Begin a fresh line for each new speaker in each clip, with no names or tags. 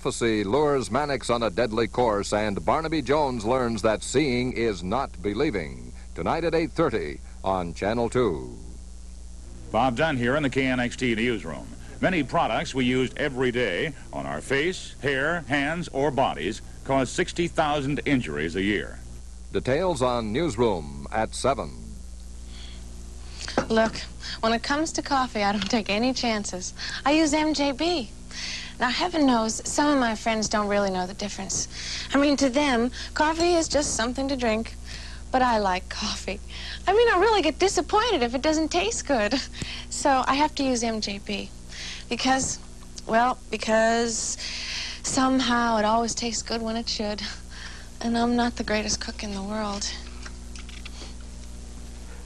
prophecy lures Mannix on a deadly course, and Barnaby Jones learns that seeing is not believing. Tonight at 8:30 on Channel 2.
Bob Dunn here in the KNXT newsroom. Many products we use every day on our face, hair, hands, or bodies cause 60,000 injuries a year. Details on Newsroom at 7.
Look, when it comes to coffee, I don't take any chances. I use MJB. Now, heaven knows, some of my friends don't really know the difference. I mean, to them, coffee is just something to drink. But I like coffee. I mean, I really get disappointed if it doesn't taste good. So I have to use MJB. Because somehow it always tastes good when it should. And I'm not the greatest cook in the world.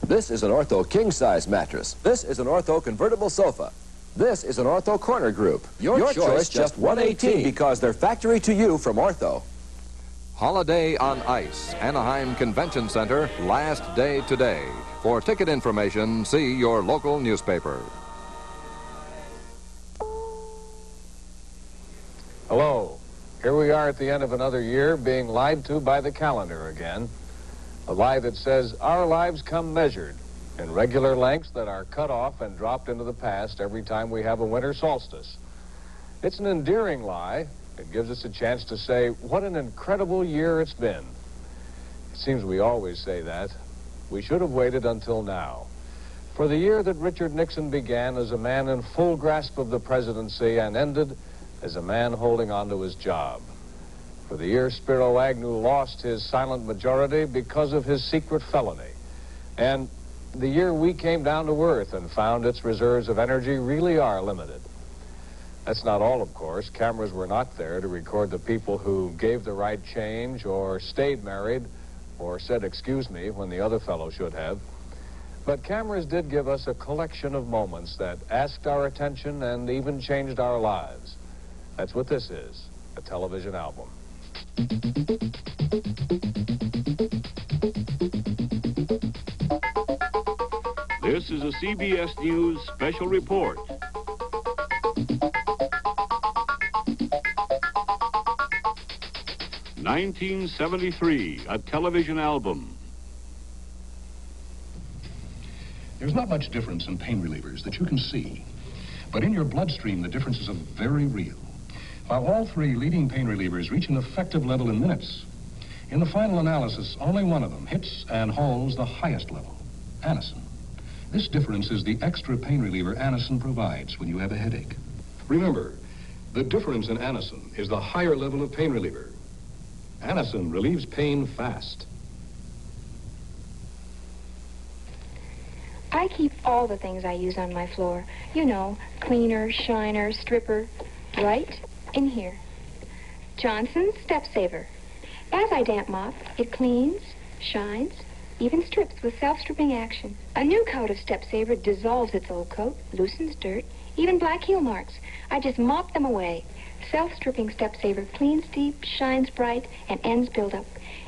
This is an Ortho king-size mattress. This is an Ortho convertible sofa. This is an Ortho corner group. Your choice just $118 because they're factory to you from Ortho.
Holiday on Ice, Anaheim Convention Center, last day today. For ticket information, see your local newspaper.
Hello. Here we are at the end of another year, being lied to by the calendar again. A lie that says our lives come measured in regular lengths that are cut off and dropped into the past every time we have a winter solstice. It's an endearing lie. It gives us a chance to say, what an incredible year it's been. It seems we always say that. We should have waited until now. For the year that Richard Nixon began as a man in full grasp of the presidency and ended as a man holding on to his job. For the year Spiro Agnew lost his silent majority because of his secret felony. And the year we came down to earth and found its reserves of energy really are limited. That's not all, of course. Cameras were not there to record the people who gave the right change or stayed married or said, excuse me, when the other fellow should have. But cameras did give us a collection of moments that asked our attention and even changed our lives. That's what this is, a television album.
This is a CBS News special report. "1973, a television album."
There's not much difference in pain relievers that you can see, but in your bloodstream the differences are very real. While all three leading pain relievers reach an effective level in minutes, in the final analysis only one of them hits and holds the highest level, Anacin. This difference is the extra pain reliever Anacin provides when you have a headache. Remember, the difference in Anacin is the higher level of pain reliever. Anacin relieves pain fast.
I keep all the things I use on my floor. You know, cleaner, shiner, stripper, right in here. Johnson's Step Saver. As I damp mop, it cleans, shines, even strips with self-stripping action. A new coat of Step Saver dissolves its old coat, loosens dirt, even black heel marks. I just mop them away. Self-stripping Step Saver cleans deep, shines bright, and ends build up.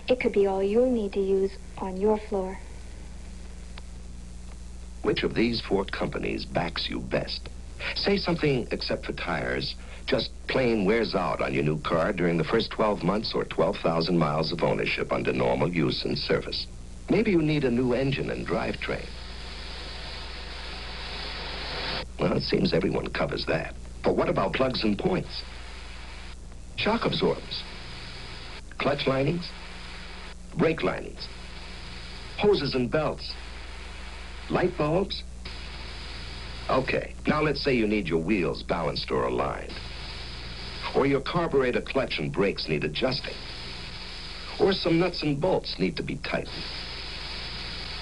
It could be all you'll need to use on your floor.
Which of these four companies backs you best? Say something except for tires. Just plain wears out on your new car during the first 12 months or 12,000 miles of ownership under normal use and service. Maybe you need a new engine and drivetrain. Well, it seems everyone covers that. But what about plugs and points? Shock absorbers, clutch linings, brake linings, hoses and belts, light bulbs? Okay, now let's say you need your wheels balanced or aligned. Or your carburetor clutch and brakes need adjusting. Or some nuts and bolts need to be tightened.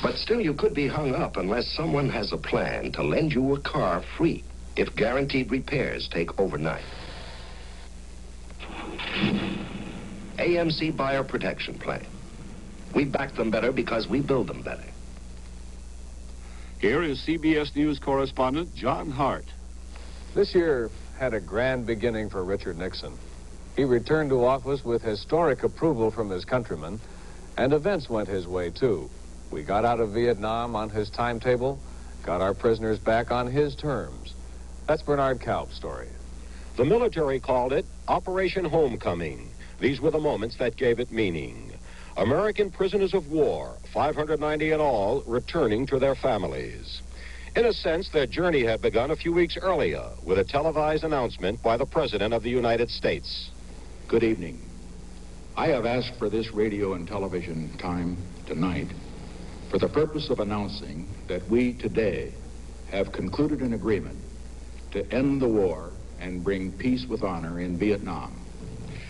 But still you could be hung up unless someone has a plan to lend you a car free if guaranteed repairs take overnight. AMC Buyer Protection Plan. We back them better because we build them better.
Here is CBS News correspondent John Hart.
This year had a grand beginning for Richard Nixon. He returned to office with historic approval from his countrymen, and events went his way, too. We got out of Vietnam on his timetable, got our prisoners back on his terms. That's Bernard Kalb's story.
The military called it Operation Homecoming. These were the moments that gave it meaning. American prisoners of war, 590 in all, returning to their families. In a sense, their journey had begun a few weeks earlier with a televised announcement by the President of the United States.
Good evening. I have asked for this radio and television time tonight for the purpose of announcing that we today have concluded an agreement to end the war and bring peace with honor in Vietnam.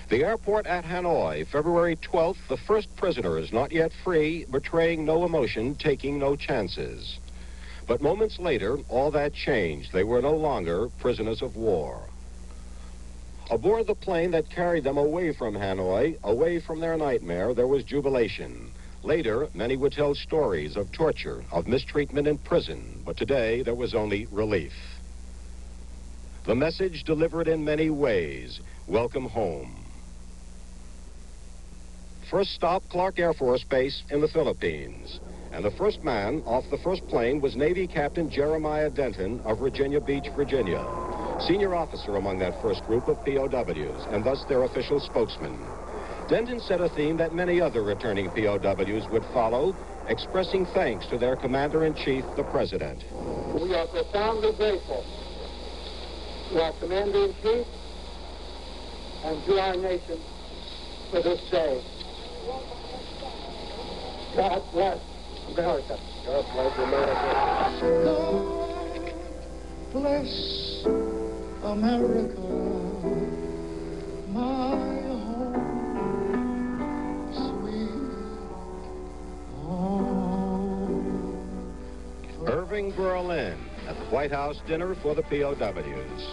The airport at Hanoi, February 12th, the first prisoners, not yet free, betraying no emotion, taking no chances. But moments later, all that changed. They were no longer prisoners of war. Aboard the plane that carried them away from Hanoi, away from their nightmare, there was jubilation. Later, many would tell stories of torture, of mistreatment in prison, but today there was only relief. The message delivered in many ways, welcome home. First stop, Clark Air Force Base in the Philippines. And the first man off the first plane was Navy Captain Jeremiah Denton of Virginia Beach, Virginia. Senior officer among that first group of POWs, and thus their official spokesman. Denton set a theme that many other returning POWs would follow, expressing thanks to their Commander-in-Chief, the President.
We are profoundly grateful to our Commander-in-Chief and to our nation for this day. God bless America. God bless America.
God bless America, my home, sweet home.
Irving Berlin at the White House dinner for the POWs.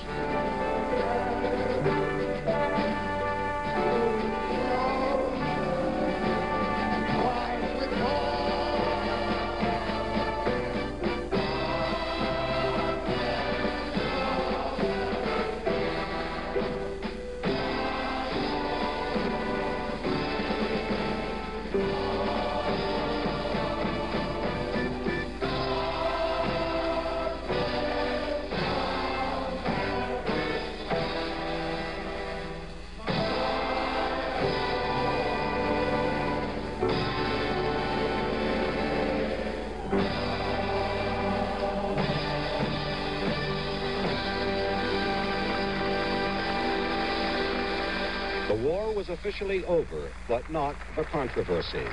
Was officially over, but not the controversy.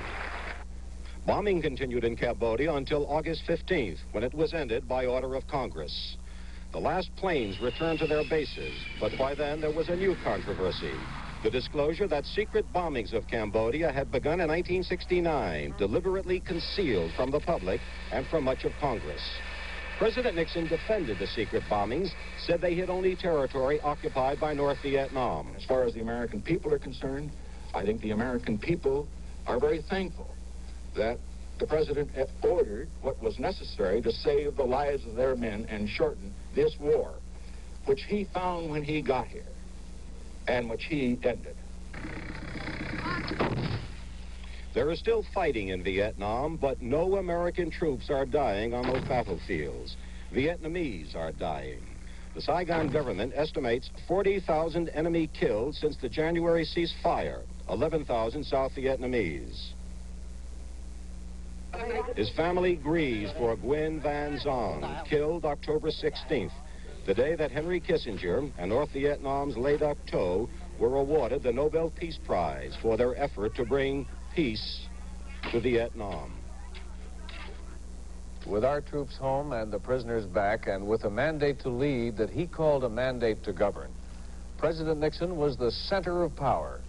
Bombing continued in Cambodia until August 15th, when it was ended by order of Congress. The last planes returned to their bases, but by then there was a new controversy. The disclosure that secret bombings of Cambodia had begun in 1969, deliberately concealed from the public and from much of Congress. President Nixon defended the secret bombings, said they hit only territory occupied by North Vietnam.
As far as the American people are concerned, I think the American people are very thankful that the president ordered what was necessary to save the lives of their men and shorten this war, which he found when he got here, and which he ended.
There is still fighting in Vietnam, but no American troops are dying on those battlefields. Vietnamese are dying. The Saigon government estimates 40,000 enemy killed since the January ceasefire, 11,000 South Vietnamese. His family grieves for Nguyen Van Zong, killed October 16th, the day that Henry Kissinger and North Vietnam's Le Duc Tho were awarded the Nobel Peace Prize for their effort to bring peace to Vietnam.
With our troops home and the prisoners back, and with a mandate to lead that he called a mandate to govern, President Nixon was the center of power.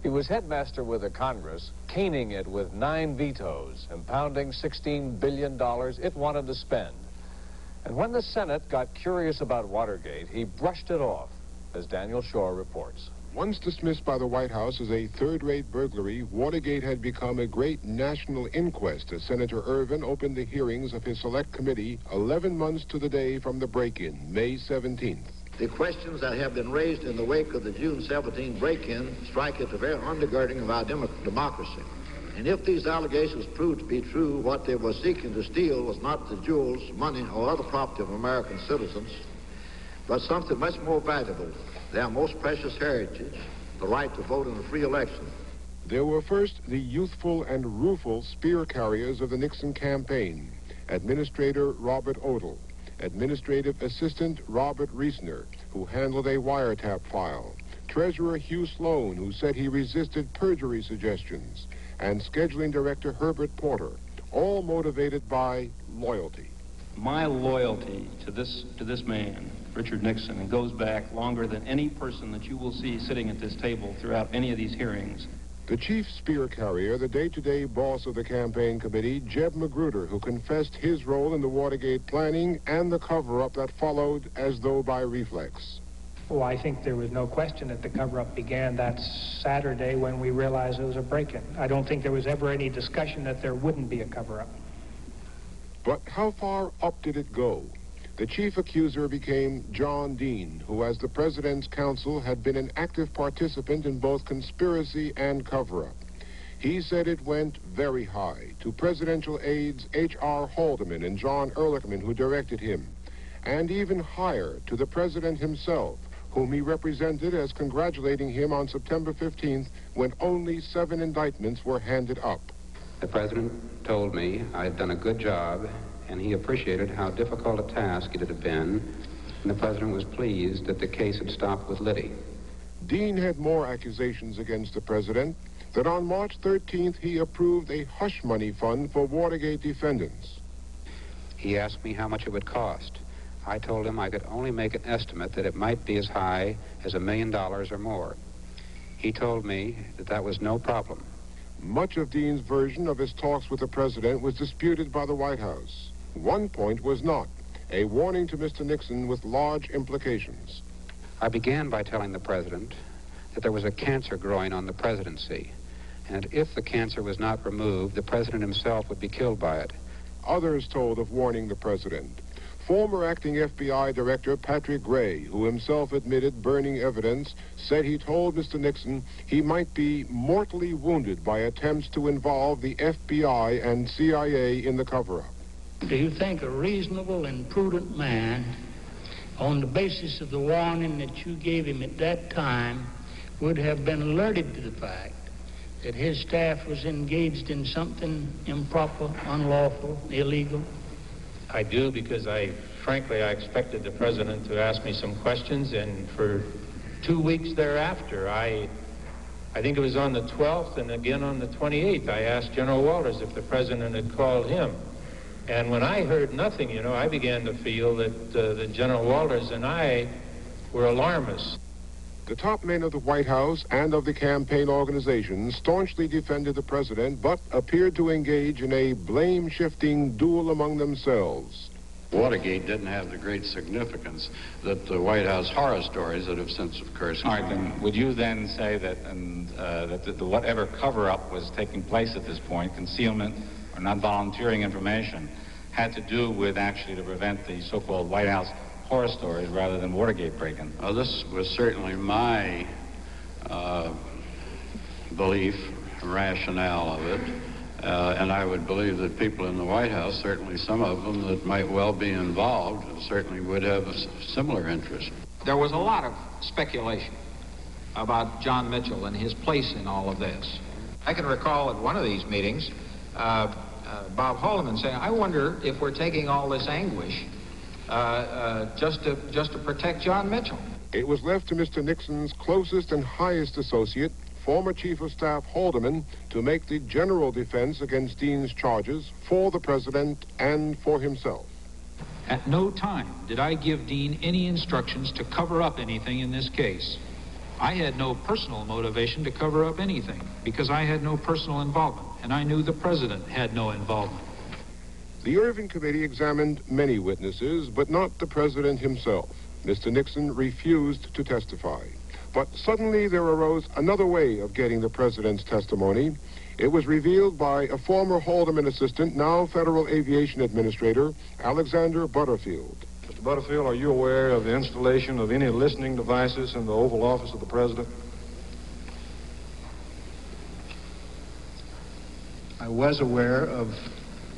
He was headmaster with the Congress, caning it with 9 vetoes, impounding $16 billion it wanted to spend. And when the Senate got curious about Watergate, he brushed it off, as Daniel Shore reports.
Once dismissed by the White House as a third-rate burglary, Watergate had become a great national inquest as Senator Ervin opened the hearings of his select committee 11 months to the day from the break-in, May 17th.
The questions that have been raised in the wake of the June 17 break-in strike at the very undergirding of our democracy. And if these allegations prove to be true, what they were seeking to steal was not the jewels, money, or other property of American citizens, but something much more valuable, their most precious heritage, the right to vote in a free election.
There were first the youthful and rueful spear carriers of the Nixon campaign, Administrator Robert Odle, Administrative Assistant Robert Reisner, who handled a wiretap file, Treasurer Hugh Sloan, who said he resisted perjury suggestions, and Scheduling Director Herbert Porter, all motivated by loyalty.
My loyalty to this man, Richard Nixon, goes back longer than any person that you will see sitting at this table throughout any of these hearings.
The chief spear carrier, the day-to-day boss of the campaign committee, Jeb Magruder, who confessed his role in the Watergate planning and the cover-up that followed as though by reflex.
Oh, I think there was no question that the cover-up began that Saturday when we realized it was a break-in. I don't think there was ever any discussion that there wouldn't be a cover-up.
But how far up did it go? The chief accuser became John Dean, who, as the president's counsel, had been an active participant in both conspiracy and cover-up. He said it went very high to presidential aides H.R. Haldeman and John Ehrlichman, who directed him, and even higher to the president himself, whom he represented as congratulating him on September 15th when only 7 indictments were handed up.
The president told me I had done a good job, and he appreciated how difficult a task it had been, and the president was pleased that the case had stopped with Liddy.
Dean had more accusations against the president, that on March 13th he approved a hush money fund for Watergate defendants.
He asked me how much it would cost. I told him I could only make an estimate that it might be as high as $1 million or more. He told me that that was no problem.
Much of Dean's version of his talks with the president was disputed by the White House. One point was not, a warning to Mr. Nixon with large implications.
I began by telling the president that there was a cancer growing on the presidency, and if the cancer was not removed, the president himself would be killed by it.
Others told of warning the president. Former acting FBI Director Patrick Gray, who himself admitted burning evidence, said he told Mr. Nixon he might be mortally wounded by attempts to involve the FBI and CIA in the cover-up.
Do you think a reasonable and prudent man, on the basis of the warning that you gave him at that time, would have been alerted to the fact that his staff was engaged in something improper, unlawful, illegal?
I do, because frankly, I expected the president to ask me some questions, and for 2 weeks thereafter, I think it was on the 12th and again on the 28th, I asked General Walters if the president had called him. And when I heard nothing, you know, I began to feel that General Walters and I were alarmists.
The top men of the White House and of the campaign organization staunchly defended the president, but appeared to engage in a blame-shifting duel among themselves.
Watergate didn't have the great significance that the White House horror stories that have since occurred.
All right, then, would you then say that, that whatever cover-up was taking place at this point, concealment or not volunteering information, had to do with actually to prevent the so-called White House horror stories rather than Watergate break-in?
This was certainly my belief, rationale of it, and I would believe that people in the White House, certainly some of them that might well be involved, certainly would have a similar interest.
There was a lot of speculation about John Mitchell and his place in all of this. I can recall at one of these meetings, Bob Haldeman saying, I wonder if we're taking all this anguish just to protect John Mitchell.
It was left to Mr. Nixon's closest and highest associate, former Chief of Staff Haldeman, to make the general defense against Dean's charges for the president and for himself.
At no time did I give Dean any instructions to cover up anything in this case. I had no personal motivation to cover up anything because I had no personal involvement, and I knew the president had no involvement.
The Irving Committee examined many witnesses, but not the president himself. Mr. Nixon refused to testify. But suddenly there arose another way of getting the president's testimony. It was revealed by a former Haldeman assistant, now Federal Aviation Administrator, Alexander Butterfield.
Mr. Butterfield, are you aware of the installation of any listening devices in the Oval Office of the president?
I was aware of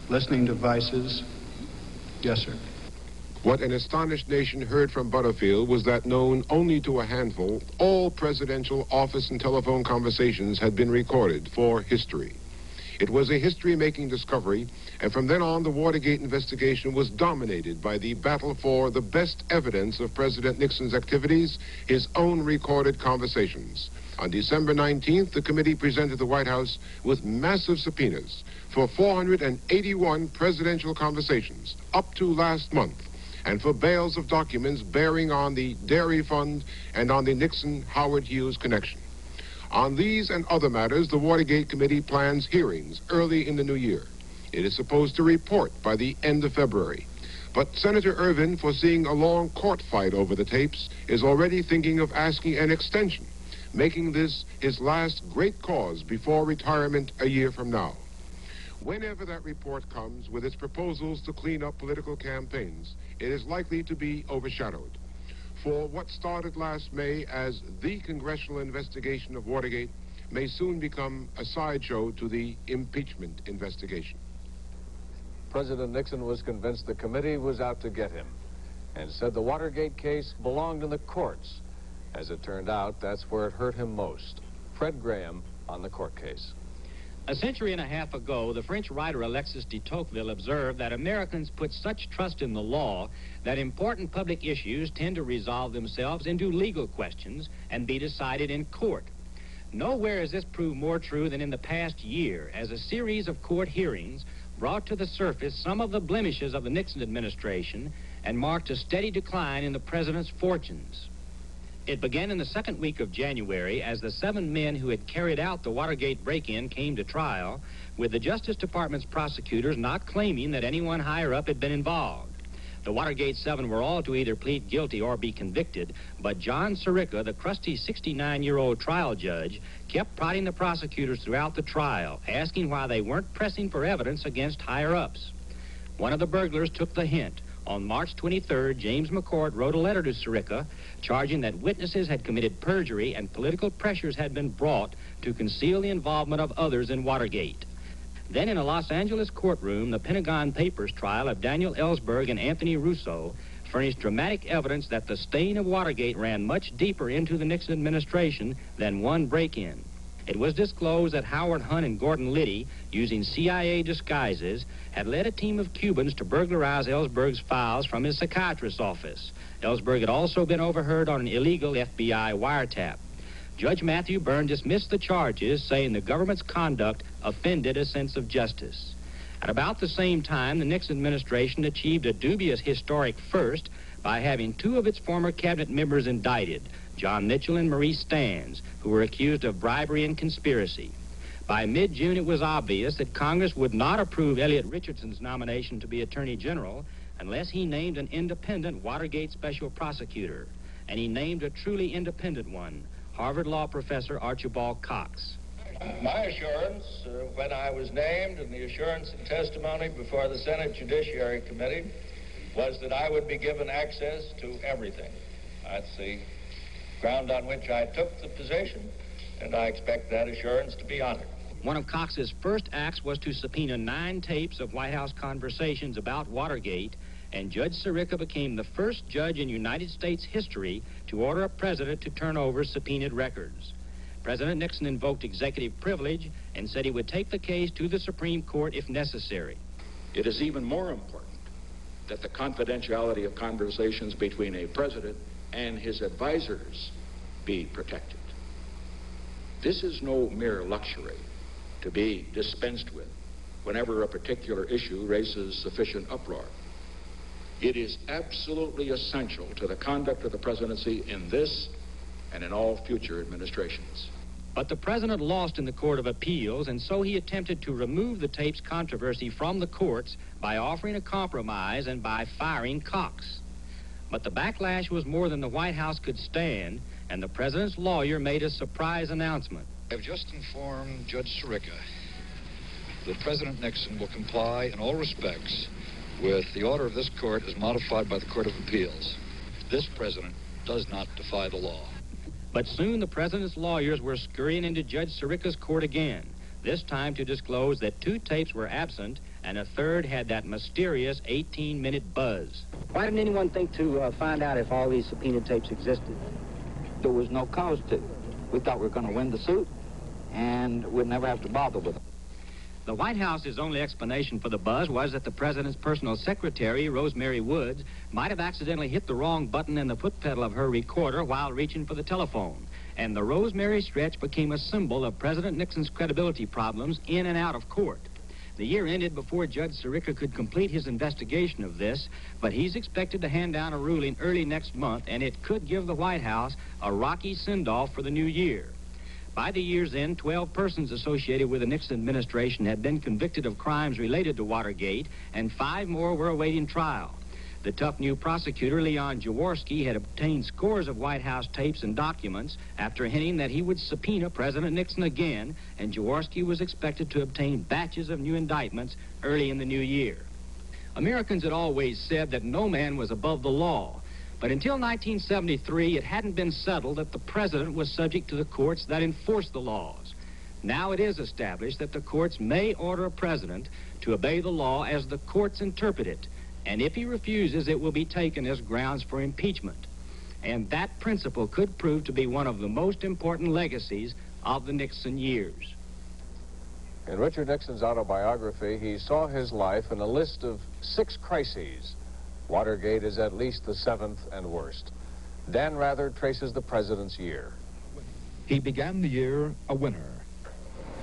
listening devices. Yes, sir.
What an astonished nation heard from Butterfield was that, known only to a handful, all presidential office and telephone conversations had been recorded for history. It was a history-making discovery, and from then on, the Watergate investigation was dominated by the battle for the best evidence of President Nixon's activities, his own recorded conversations. On December 19th, the committee presented the White House with massive subpoenas for 481 presidential conversations up to last month, and for bales of documents bearing on the Dairy Fund and on the Nixon-Howard Hughes connection. On these and other matters, the Watergate Committee plans hearings early in the new year. It is supposed to report by the end of February. But Senator Ervin, foreseeing a long court fight over the tapes, is already thinking of asking an extension, making this his last great cause before retirement a year from now. Whenever that report comes with its proposals to clean up political campaigns, it is likely to be overshadowed. For what started last May as the congressional investigation of Watergate may soon become a sideshow to the impeachment investigation.
President Nixon was convinced the committee was out to get him and said the Watergate case belonged in the courts. As it turned out, that's where it hurt him most. Fred Graham on the court case.
A century and a half ago, the French writer Alexis de Tocqueville observed that Americans put such trust in the law that important public issues tend to resolve themselves into legal questions and be decided in court. Nowhere has this proved more true than in the past year, as a series of court hearings brought to the surface some of the blemishes of the Nixon administration and marked a steady decline in the president's fortunes. It began in the second week of January as the 7 men who had carried out the Watergate break-in came to trial, with the Justice Department's prosecutors not claiming that anyone higher up had been involved. The Watergate 7 were all to either plead guilty or be convicted, but John Sirica, the crusty 69-year-old trial judge, kept prodding the prosecutors throughout the trial, asking why they weren't pressing for evidence against higher-ups. One of the burglars took the hint. On March 23rd, James McCord wrote a letter to Sirica charging that witnesses had committed perjury and political pressures had been brought to conceal the involvement of others in Watergate. Then in a Los Angeles courtroom, the Pentagon Papers trial of Daniel Ellsberg and Anthony Russo furnished dramatic evidence that the stain of Watergate ran much deeper into the Nixon administration than one break-in. It was disclosed that Howard Hunt and Gordon Liddy, using CIA disguises, had led a team of Cubans to burglarize Ellsberg's files from his psychiatrist's office. Ellsberg had also been overheard on an illegal FBI wiretap. Judge Matthew Byrne dismissed the charges, saying the government's conduct offended a sense of justice. At about the same time, the Nixon administration achieved a dubious historic first by having 2 of its former cabinet members indicted, John Mitchell and Maurice Stans, who were accused of bribery and conspiracy. By mid-June, it was obvious that Congress would not approve Elliot Richardson's nomination to be Attorney General unless he named an independent Watergate special prosecutor. And he named a truly independent one, Harvard Law professor Archibald Cox.
My assurance when I was named, and the assurance and testimony before the Senate Judiciary Committee, was that I would be given access to everything. That's the ground on which I took the position, and I expect that assurance to be honored.
One of Cox's first acts was to subpoena 9 tapes of White House conversations about Watergate, and Judge Sirica became the first judge in United States history to order a president to turn over subpoenaed records. President Nixon invoked executive privilege and said he would take the case to the Supreme Court if necessary.
It is even more important that the confidentiality of conversations between a president and his advisors be protected. This is no mere luxury to be dispensed with whenever a particular issue raises sufficient uproar. It is absolutely essential to the conduct of the presidency in this and in all future administrations.
But the president lost in the Court of Appeals, and so he attempted to remove the tapes controversy from the courts by offering a compromise and by firing Cox. But the backlash was more than the White House could stand, and the president's lawyer made a surprise announcement.
I have just informed Judge Sirica that President Nixon will comply in all respects with the order of this court as modified by the Court of Appeals. This president does not defy the law.
But soon the president's lawyers were scurrying into Judge Sirica's court again, this time to disclose that 2 tapes were absent and a third had that mysterious 18-minute buzz.
Why didn't anyone think to find out if all these subpoena tapes existed?
There was no cause to. We thought we were going to win the suit, and we'd never have to bother with them.
The White House's only explanation for the buzz was that the president's personal secretary, Rosemary Woods, might have accidentally hit the wrong button in the foot pedal of her recorder while reaching for the telephone. And the Rosemary stretch became a symbol of President Nixon's credibility problems in and out of court. The year ended before Judge Sirica could complete his investigation of this, but he's expected to hand down a ruling early next month, and it could give the White House a rocky send-off for the new year. By the year's end, 12 persons associated with the Nixon administration had been convicted of crimes related to Watergate, and 5 more were awaiting trial. The tough new prosecutor, Leon Jaworski, had obtained scores of White House tapes and documents after hinting that he would subpoena President Nixon again, and Jaworski was expected to obtain batches of new indictments early in the new year. Americans had always said that no man was above the law, but until 1973, it hadn't been settled that the president was subject to the courts that enforce the laws. Now it is established that the courts may order a president to obey the law as the courts interpret it, and if he refuses, it will be taken as grounds for impeachment. And that principle could prove to be one of the most important legacies of the Nixon years.
In Richard Nixon's autobiography, he saw his life in a list of 6 crises. Watergate is at least the 7th and worst. Dan Rather traces the president's year.
He began the year a winner.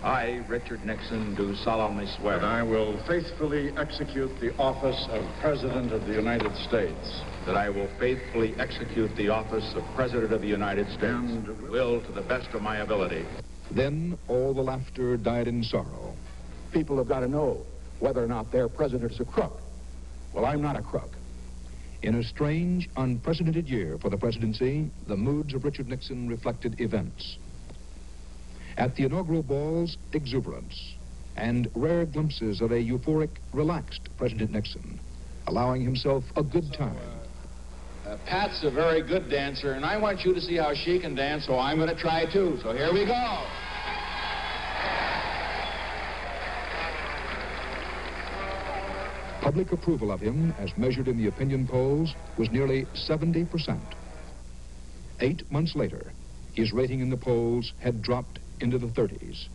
I, Richard Nixon, do solemnly swear
that I will faithfully execute the office of President of the United States.
That I will faithfully execute the office of President of the United States. And will to the best of my ability.
Then all the laughter died in sorrow.
People have got to know whether or not their president is a crook. Well, I'm not a crook.
In a strange, unprecedented year for the presidency, the moods of Richard Nixon reflected events. At the inaugural balls, exuberance, and rare glimpses of a euphoric, relaxed President Nixon, allowing himself a good time.
Pat's a very good dancer, and I want you to see how she can dance, so I'm going to try too. So here we go.
Public approval of him, as measured in the opinion polls, was nearly 70%. 8 months later, his rating in the polls had dropped into the 30s.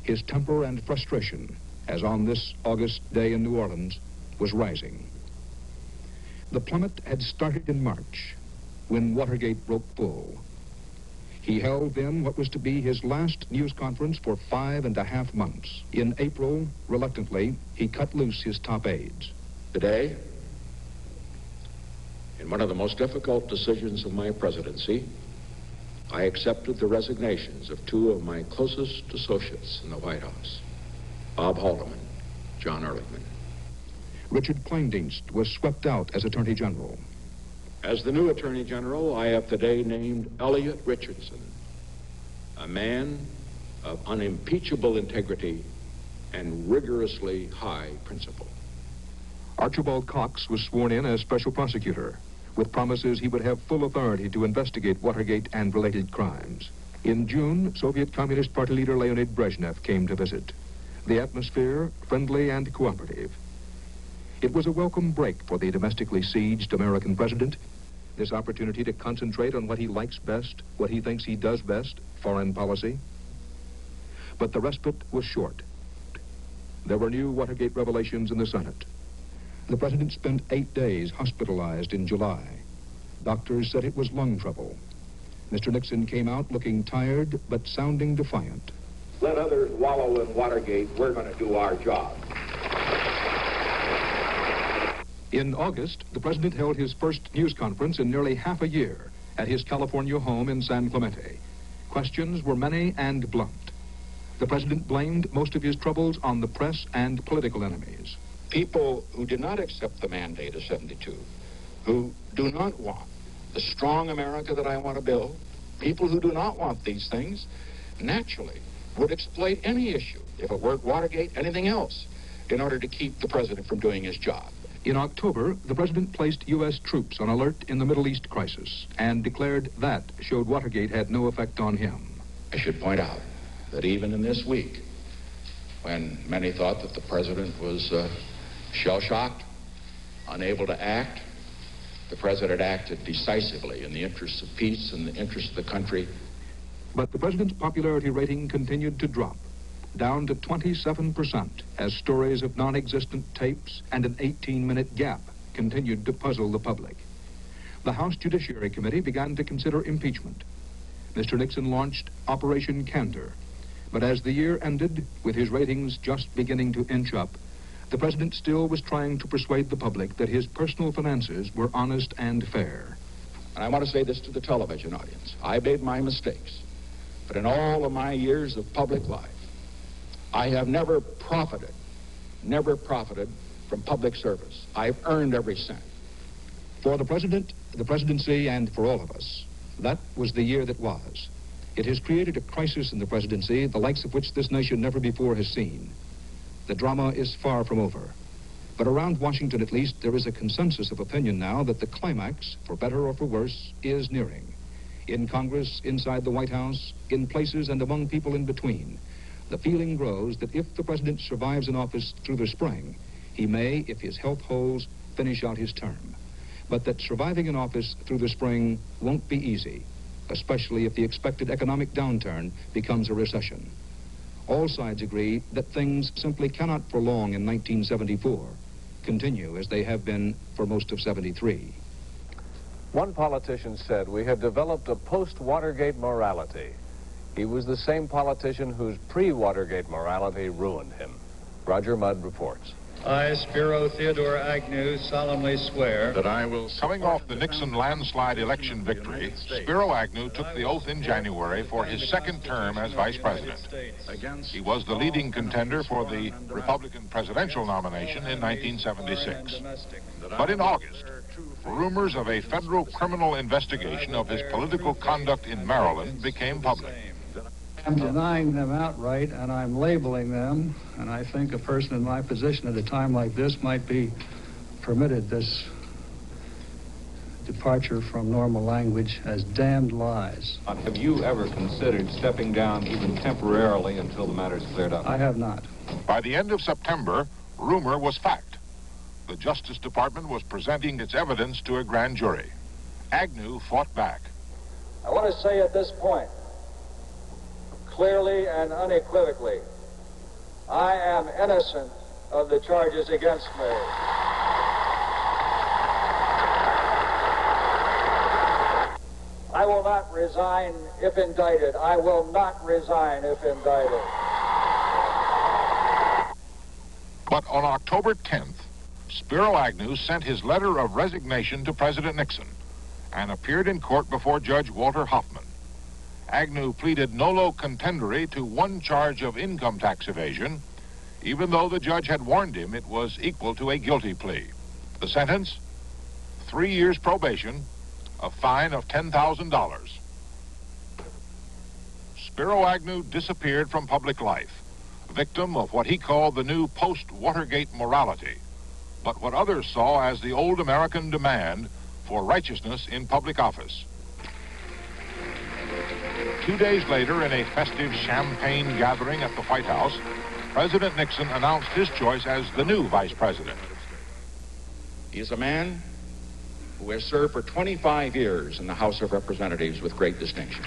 His temper and frustration, as on this August day in New Orleans, was rising. The plummet had started in March, when Watergate broke full. He held then what was to be his last news conference for 5.5 months. In April, reluctantly, he cut loose his top aides.
Today, in one of the most difficult decisions of my presidency, I accepted the resignations of 2 of my closest associates in the White House, Bob Haldeman, John Ehrlichman.
Richard Kleindienst was swept out as Attorney General.
As the new Attorney General, I have today named Elliot Richardson, a man of unimpeachable integrity and rigorously high principle.
Archibald Cox was sworn in as special prosecutor, with promises he would have full authority to investigate Watergate and related crimes. In June, Soviet Communist Party leader Leonid Brezhnev came to visit. The atmosphere, friendly and cooperative. It was a welcome break for the domestically sieged American president, this opportunity to concentrate on what he likes best, what he thinks he does best, foreign policy. But the respite was short. There were new Watergate revelations in the Senate. The president spent 8 days hospitalized in July. Doctors said it was lung trouble. Mr. Nixon came out looking tired, but sounding defiant.
Let others wallow in Watergate. We're going to do our job.
In August, the president held his first news conference in nearly half a year at his California home in San Clemente. Questions were many and blunt. The president blamed most of his troubles on the press and political enemies.
People who did not accept the mandate of 72, who do not want the strong America that I want to build, people who do not want these things, naturally would exploit any issue, if it weren't Watergate, anything else, in order to keep the president from doing his job.
In October, the president placed U.S. troops on alert in the Middle East crisis and declared that showed Watergate had no effect on him.
I should point out that even in this week, when many thought that the president was shell-shocked, unable to act, The president acted decisively in the interests of peace and the interests of the country.
But the president's popularity rating continued to drop, down to 27%, as stories of non-existent tapes and an 18-minute gap continued to puzzle the public. The House Judiciary Committee began to consider impeachment. Mr. Nixon launched Operation Candor, but as the year ended, with his ratings just beginning to inch up, the president still was trying to persuade the public that his personal finances were honest and fair.
And I want to say this to the television audience. I made my mistakes, but in all of my years of public life, I have never profited from public service. I've earned every cent.
For the president, the presidency, and for all of us, that was the year that was. It has created a crisis in the presidency, the likes of which this nation never before has seen. The drama is far from over. But around Washington, at least, there is a consensus of opinion now that the climax, for better or for worse, is nearing. In Congress, inside the White House, in places and among people in between, the feeling grows that if the president survives in office through the spring, he may, if his health holds, finish out his term. But that surviving in office through the spring won't be easy, especially if the expected economic downturn becomes a recession. All sides agree that things simply cannot for long in 1974 continue as they have been for most of 73.
One politician said, "We have developed a post-Watergate morality." He was the same politician whose pre-Watergate morality ruined him. Roger Mudd reports.
I, Spiro Theodore Agnew, solemnly swear
that I will... Coming off the Nixon landslide election victory, Spiro Agnew took the oath in January for his second term as vice president. He was the leading contender for the Republican presidential nomination in 1976. But in August, rumors of a federal criminal investigation of his political conduct in Maryland became public.
I'm denying them outright, and I'm labeling them, and I think a person in my position at a time like this might be permitted this departure from normal language as damned lies.
Have you ever considered stepping down even temporarily until the matter is cleared up?
I have not.
By the end of September, rumor was fact. The Justice Department was presenting its evidence to a grand jury. Agnew fought back.
I want to say at this point, clearly and unequivocally, I am innocent of the charges against me. I will not resign if indicted. I will not resign if indicted.
But on October 10th, Spiro Agnew sent his letter of resignation to President Nixon and appeared in court before Judge Walter Hoffman. Agnew pleaded nolo contendere to one charge of income tax evasion, even though the judge had warned him it was equal to a guilty plea. The sentence, 3 years probation, a fine of $10,000. Spiro Agnew disappeared from public life, victim of what he called the new post-Watergate morality, but what others saw as the old American demand for righteousness in public office. 2 days later, in a festive champagne gathering at the White House, President Nixon announced his choice as the new vice president.
He is a man who has served for 25 years in the House of Representatives with great distinction.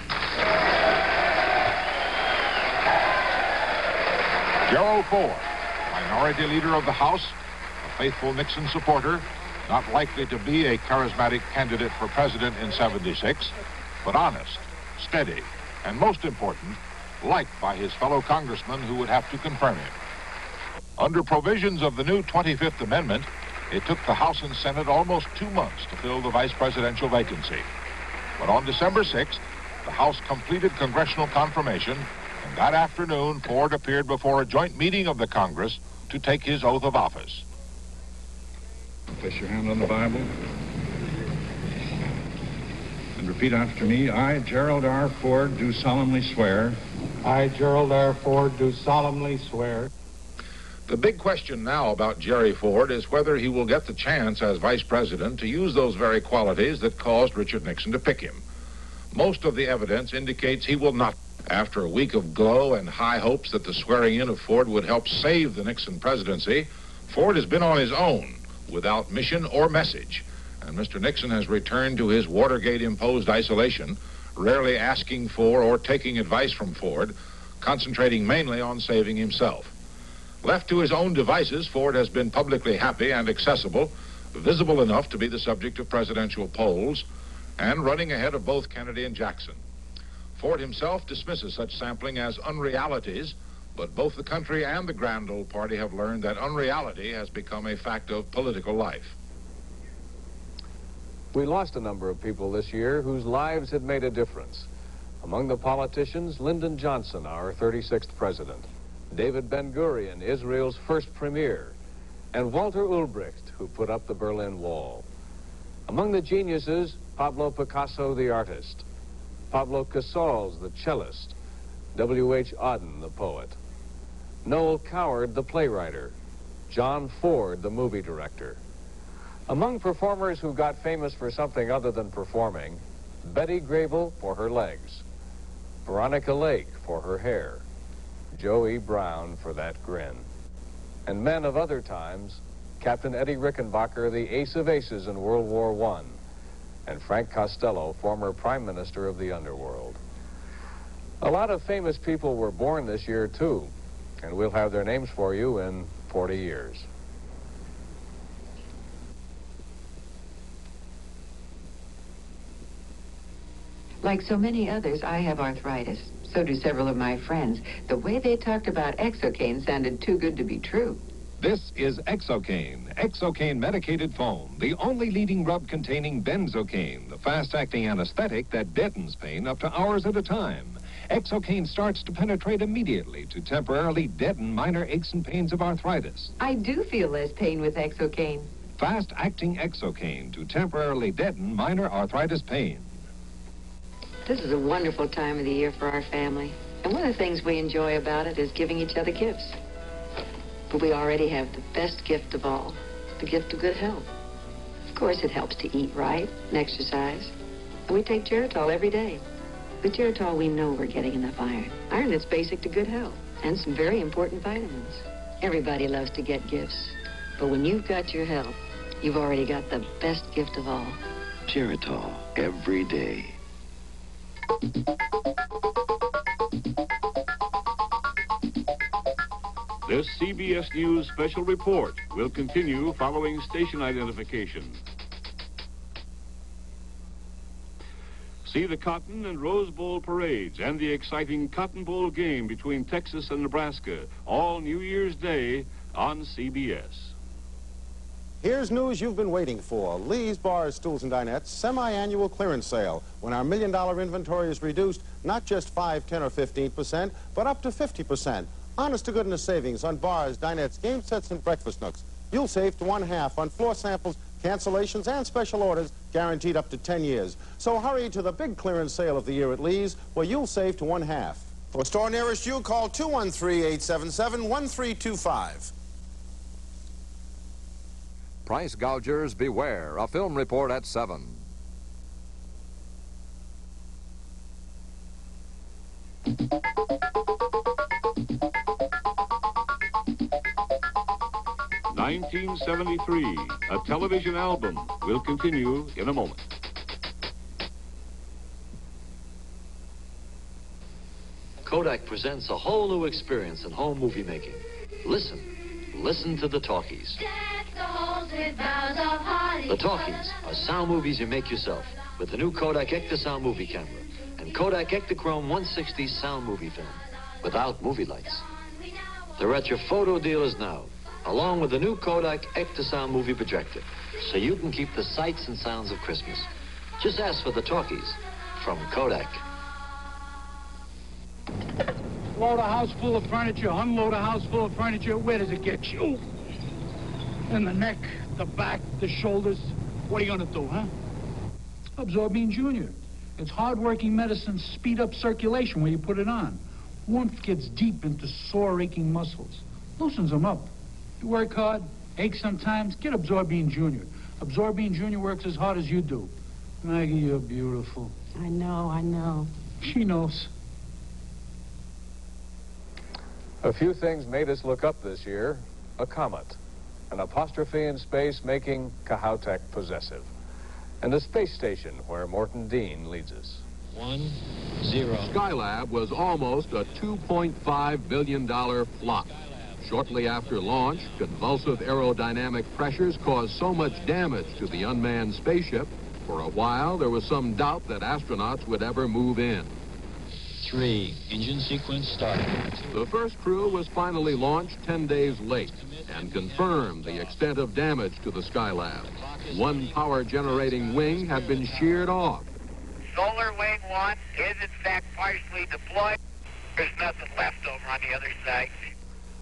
Gerald Ford, minority leader of the House, a faithful Nixon supporter, not likely to be a charismatic candidate for president in '76, but honest, steady, and most important, liked by his fellow congressmen who would have to confirm him. Under provisions of the new 25th Amendment, it took the House and Senate almost 2 months to fill the vice presidential vacancy. But on December 6th, the House completed congressional confirmation, and that afternoon, Ford appeared before a joint meeting of the Congress to take his oath of office.
Place your hand on the Bible. And repeat after me. I, Gerald R. Ford, do solemnly swear.
I, Gerald R. Ford, do solemnly swear.
The big question now about Jerry Ford is whether he will get the chance as vice president to use those very qualities that caused Richard Nixon to pick him. Most of the evidence indicates he will not. After a week of glow and high hopes that the swearing in of Ford would help save the Nixon presidency, Ford has been on his own, without mission or message. and Mr. Nixon has returned to his Watergate-imposed isolation, rarely asking for or taking advice from Ford, concentrating mainly on saving himself. Left to his own devices, Ford has been publicly happy and accessible, visible enough to be the subject of presidential polls, and running ahead of both Kennedy and Jackson. Ford himself dismisses such sampling as unrealities, but both the country and the grand old party have learned that unreality has become a fact of political life.
We lost a number of people this year whose lives had made a difference. Among the politicians, Lyndon Johnson, our 36th president, David Ben-Gurion, Israel's first premier, and Walter Ulbricht, who put up the Berlin Wall. Among the geniuses, Pablo Picasso, the artist, Pablo Casals, the cellist, W.H. Auden, the poet, Noel Coward, the playwright, John Ford, the movie director. Among performers who got famous for something other than performing, Betty Grable for her legs, Veronica Lake for her hair, Joe E. Brown for that grin. And men of other times, Captain Eddie Rickenbacker, the ace of aces in World War I, and Frank Costello, former Prime Minister of the underworld. A lot of famous people were born this year, too, and we'll have their names for you in 40 years.
Like so many others, I have arthritis. So do several of my friends. The way they talked about Exocaine sounded too good to be true.
This is Exocaine, Exocaine medicated foam, the only leading rub containing benzocaine, the fast-acting anesthetic that deadens pain up to hours at a time. Exocaine starts to penetrate immediately to temporarily deaden minor aches and pains of arthritis.
I do feel less pain with Exocaine.
Fast-acting Exocaine to temporarily deaden minor arthritis pain.
This is a wonderful time of the year for our family. And one of the things we enjoy about it is giving each other gifts. But we already have the best gift of all, the gift of good health. Of course, it helps to eat right and exercise. And we take Geritol every day. With Geritol, we know we're getting enough iron. Iron that's basic to good health, and some very important vitamins. Everybody loves to get gifts. But when you've got your health, you've already got the best gift of all.
Geritol, every day.
This CBS News special report will continue following station identification. See the Cotton and Rose Bowl parades and the exciting Cotton Bowl game between Texas and Nebraska, all New Year's Day on CBS.
Here's news you've been waiting for. Lee's Bars, Stools and Dinettes semi-annual clearance sale, when our $1 million inventory is reduced not just 5, 10, or 15%, but up to 50%. Honest-to-goodness savings on bars, dinettes, game sets, and breakfast nooks. You'll save to 1/2 on floor samples, cancellations, and special orders, guaranteed up to 10 years. So hurry to the big clearance sale of the year at Lee's, where you'll save to 1/2. For a store nearest you, call 213-877-1325.
Price gougers beware. A film report at 7.
"1973, a television album," will continue in a moment.
Kodak presents a whole new experience in home movie making. Listen to the talkies. The talkies are sound movies you make yourself with the new Kodak Ektasound movie camera and Kodak Ektachrome 160 sound movie film without movie lights. They're at your photo dealers now, along with the new Kodak Ektasound movie projector, so you can keep the sights and sounds of Christmas. Just ask for the talkies from Kodak.
Load a house full of furniture, unload a house full of furniture. Where does it get you? In the neck, the back, the shoulders. What are you gonna do, huh? Absorbine Junior. It's hard-working medicine, speed up circulation when you put it on. Warmth gets deep into sore, aching muscles. Loosens them up. You work hard, ache sometimes, get Absorbine Junior. Absorbine Junior works as hard as you do. Maggie, you're beautiful.
I know.
She knows.
A few things made us look up this year. A comet, an apostrophe in space making Kahoutek possessive. and the space station where Morton Dean leads us.
1, 0.
Skylab was almost a $2.5 billion flop. Shortly after launch, convulsive aerodynamic pressures caused so much damage to the unmanned spaceship, for a while there was some doubt that astronauts would ever move in.
3, engine sequence start.
The first crew was finally launched 10 days late and confirmed the extent of damage to the Skylab. One power-generating wing had been sheared off.
Solar Wing 1 is in fact partially deployed. There's nothing left over on the other side.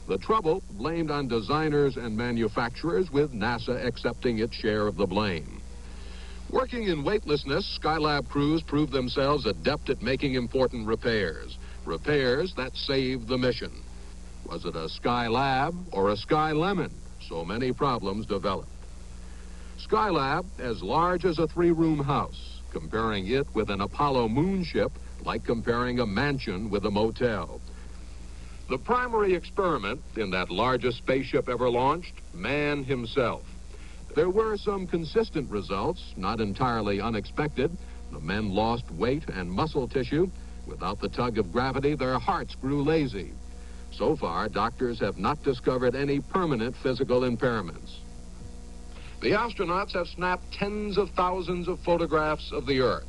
The trouble blamed on designers and manufacturers, with NASA accepting its share of the blame. Working in weightlessness, Skylab crews proved themselves adept at making important repairs. Repairs that saved the mission. Was it a Skylab or a Sky Lemon? So many problems developed. Skylab, as large as a 3-room house. Comparing it with an Apollo moonship, like comparing a mansion with a motel. The primary experiment in that largest spaceship ever launched, man himself. There were some consistent results, not entirely unexpected. The men lost weight and muscle tissue. Without the tug of gravity, their hearts grew lazy. So far, doctors have not discovered any permanent physical impairments. The astronauts have snapped tens of thousands of photographs of the Earth.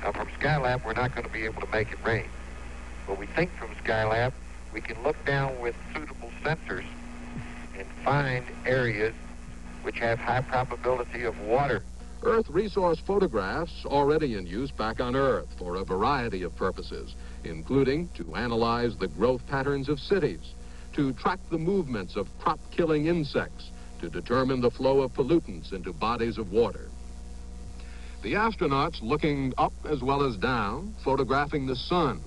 Now, from Skylab, we're not going to be able to make it rain. But we think from Skylab, we can look down with suitable sensors and find areas which have high probability of water.
Earth resource photographs already in use back on Earth for a variety of purposes, including to analyze the growth patterns of cities, to track the movements of crop-killing insects, to determine the flow of pollutants into bodies of water. The astronauts looking up as well as down, photographing the sun,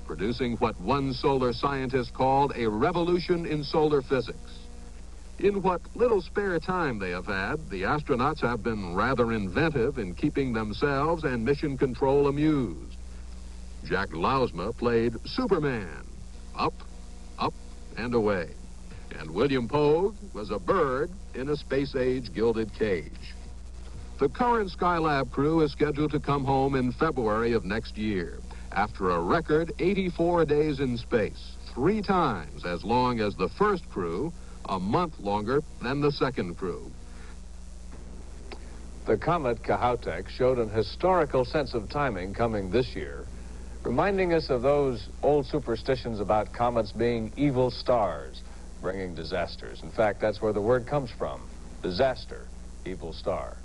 producing what one solar scientist called a revolution in solar physics. In what little spare time they have had, the astronauts have been rather inventive in keeping themselves and mission control amused. Jack Lausma played Superman, up, up, and away. And William Pogue was a bird in a space-age gilded cage. The current Skylab crew is scheduled to come home in February of next year, after a record 84 days in space, 3 times as long as the first crew, a month longer than the second crew.
The comet Kohoutek showed an historical sense of timing coming this year, reminding us of those old superstitions about comets being evil stars, bringing disasters. In fact, that's where the word comes from, disaster, evil star.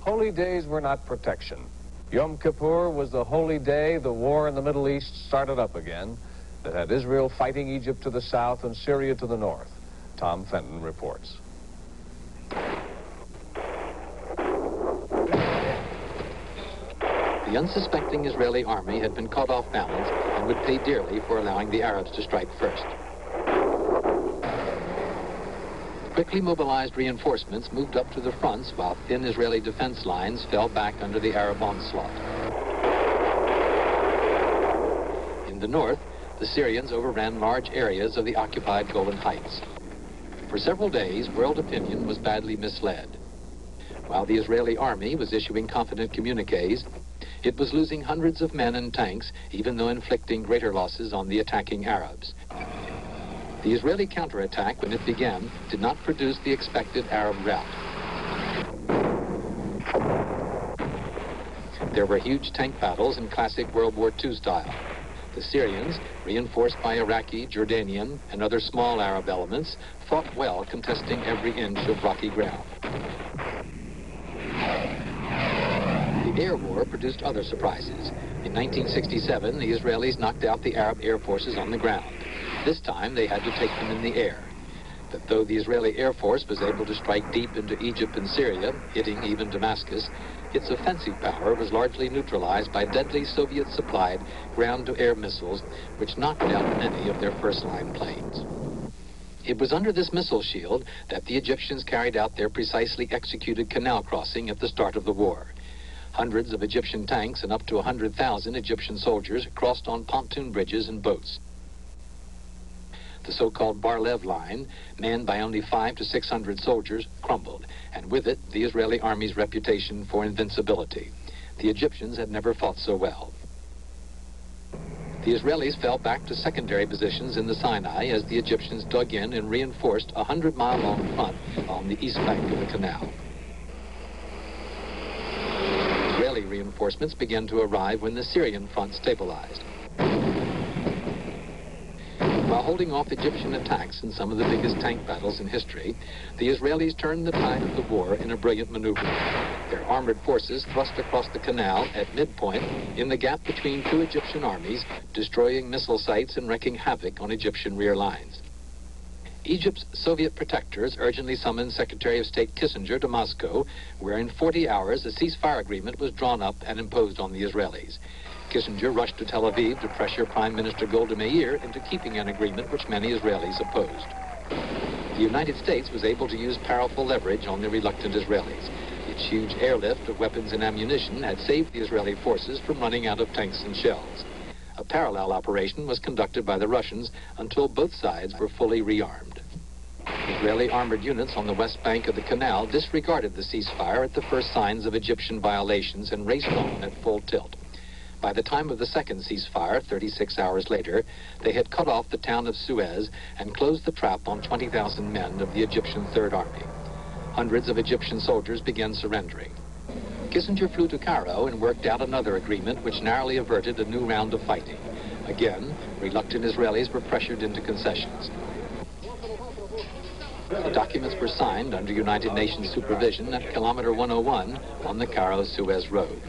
Holy days were not protection. Yom Kippur was the holy day the war in the Middle East started up again, that had Israel fighting Egypt to the south and Syria to the north. Tom Fenton reports.
The unsuspecting Israeli army had been caught off balance and would pay dearly for allowing the Arabs to strike first. Quickly mobilized reinforcements moved up to the fronts while thin Israeli defense lines fell back under the Arab onslaught. In the north, the Syrians overran large areas of the occupied Golan Heights. For several days, world opinion was badly misled. While the Israeli army was issuing confident communiques, it was losing hundreds of men and tanks, even though inflicting greater losses on the attacking Arabs. The Israeli counterattack, when it began, did not produce the expected Arab rout. There were huge tank battles in classic World War II style. The Syrians, reinforced by Iraqi, Jordanian, and other small Arab elements, fought well, contesting every inch of rocky ground. The air war produced other surprises. In 1967, the Israelis knocked out the Arab air forces on the ground. This time, they had to take them in the air. But though the Israeli Air Force was able to strike deep into Egypt and Syria, hitting even Damascus, its offensive power was largely neutralized by deadly Soviet-supplied ground-to-air missiles, which knocked down many of their first-line planes. It was under this missile shield that the Egyptians carried out their precisely executed canal crossing at the start of the war. Hundreds of Egyptian tanks and up to 100,000 Egyptian soldiers crossed on pontoon bridges and boats. The so-called Bar-Lev line, manned by only 500 to 600 soldiers, crumbled, and with it, the Israeli army's reputation for invincibility. The Egyptians had never fought so well. The Israelis fell back to secondary positions in the Sinai as the Egyptians dug in and reinforced a 100-mile-long front on the east bank of the canal. Israeli reinforcements began to arrive when the Syrian front stabilized. While holding off Egyptian attacks in some of the biggest tank battles in history, the Israelis turned the tide of the war in a brilliant maneuver. Their armored forces thrust across the canal at midpoint in the gap between two Egyptian armies, destroying missile sites and wreaking havoc on Egyptian rear lines. Egypt's Soviet protectors urgently summoned Secretary of State Kissinger to Moscow, where in 40 hours a ceasefire agreement was drawn up and imposed on the Israelis. Kissinger rushed to Tel Aviv to pressure Prime Minister Golda Meir into keeping an agreement which many Israelis opposed. The United States was able to use powerful leverage on the reluctant Israelis. Its huge airlift of weapons and ammunition had saved the Israeli forces from running out of tanks and shells. A parallel operation was conducted by the Russians until both sides were fully rearmed. Israeli armored units on the west bank of the canal disregarded the ceasefire at the first signs of Egyptian violations and raced on at full tilt. By the time of the second ceasefire, 36 hours later, they had cut off the town of Suez and closed the trap on 20,000 men of the Egyptian Third Army. Hundreds of Egyptian soldiers began surrendering. Kissinger flew to Cairo and worked out another agreement which narrowly averted a new round of fighting. Again, reluctant Israelis were pressured into concessions. The documents were signed under United Nations supervision at kilometer 101 on the Cairo-Suez road.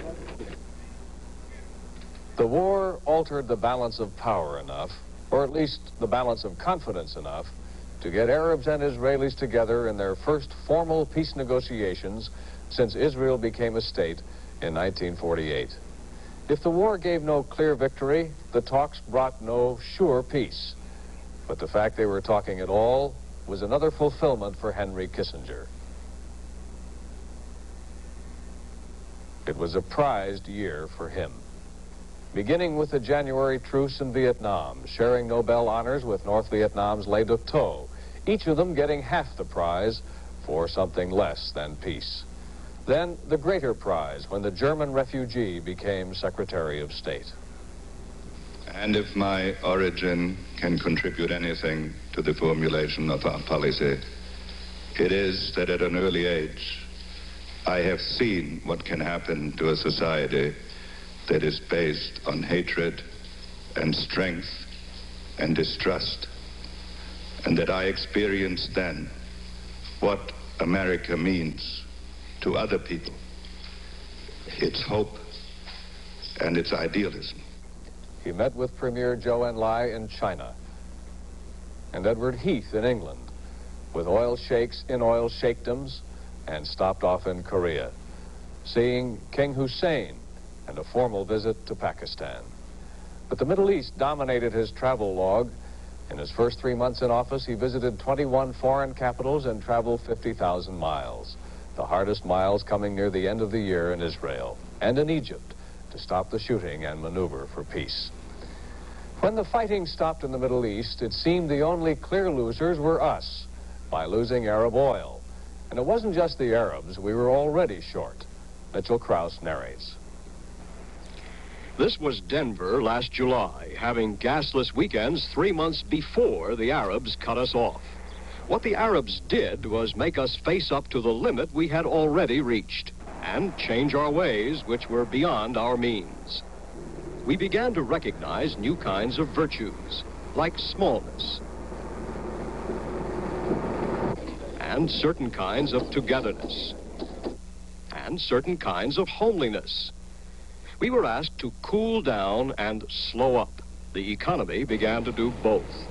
The war altered the balance of power enough, or at least the balance of confidence enough, to get Arabs and Israelis together in their first formal peace negotiations since Israel became a state in 1948. If the war gave no clear victory, the talks brought no sure peace. But the fact they were talking at all was another fulfillment for Henry Kissinger. It was a prized year for him. Beginning with the January truce in Vietnam, sharing Nobel honors with North Vietnam's Le Duc Tho, each of them getting half the prize for something less than peace. Then the greater prize when the German refugee became Secretary of State.
And if my origin can contribute anything to the formulation of our policy, it is that at an early age, I have seen what can happen to a society that is based on hatred and strength and distrust, and that I experienced then what America means to other people, its hope and its idealism.
He met with Premier Zhou Enlai in China and Edward Heath in England, with oil sheikhs in oil sheikdoms, and stopped off in Korea, seeing King Hussein and a formal visit to Pakistan. But the Middle East dominated his travel log. In his first 3 months in office, he visited 21 foreign capitals and traveled 50,000 miles. The hardest miles coming near the end of the year in Israel and in Egypt to stop the shooting and maneuver for peace. When the fighting stopped in the Middle East, it seemed the only clear losers were us by losing Arab oil. And it wasn't just the Arabs. We were already short. Mitchell Krauss narrates.
This was Denver last July, having gasless weekends 3 months before the Arabs cut us off. What the Arabs did was make us face up to the limit we had already reached and change our ways, which were beyond our means. We began to recognize new kinds of virtues, like smallness, and certain kinds of togetherness, and certain kinds of homeliness. We were asked to cool down and slow up. The economy began to do both.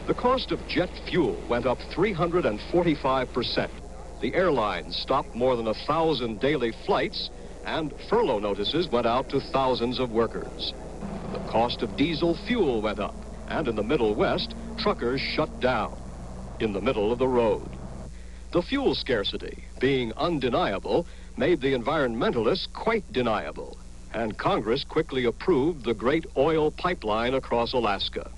The cost of jet fuel went up 345%. The airlines stopped more than 1,000 daily flights, and furlough notices went out to thousands of workers. The cost of diesel fuel went up, and in the Middle West, truckers shut down in the middle of the road. The fuel scarcity, being undeniable, made the environmentalists quite deniable, and Congress quickly approved the great oil pipeline across Alaska.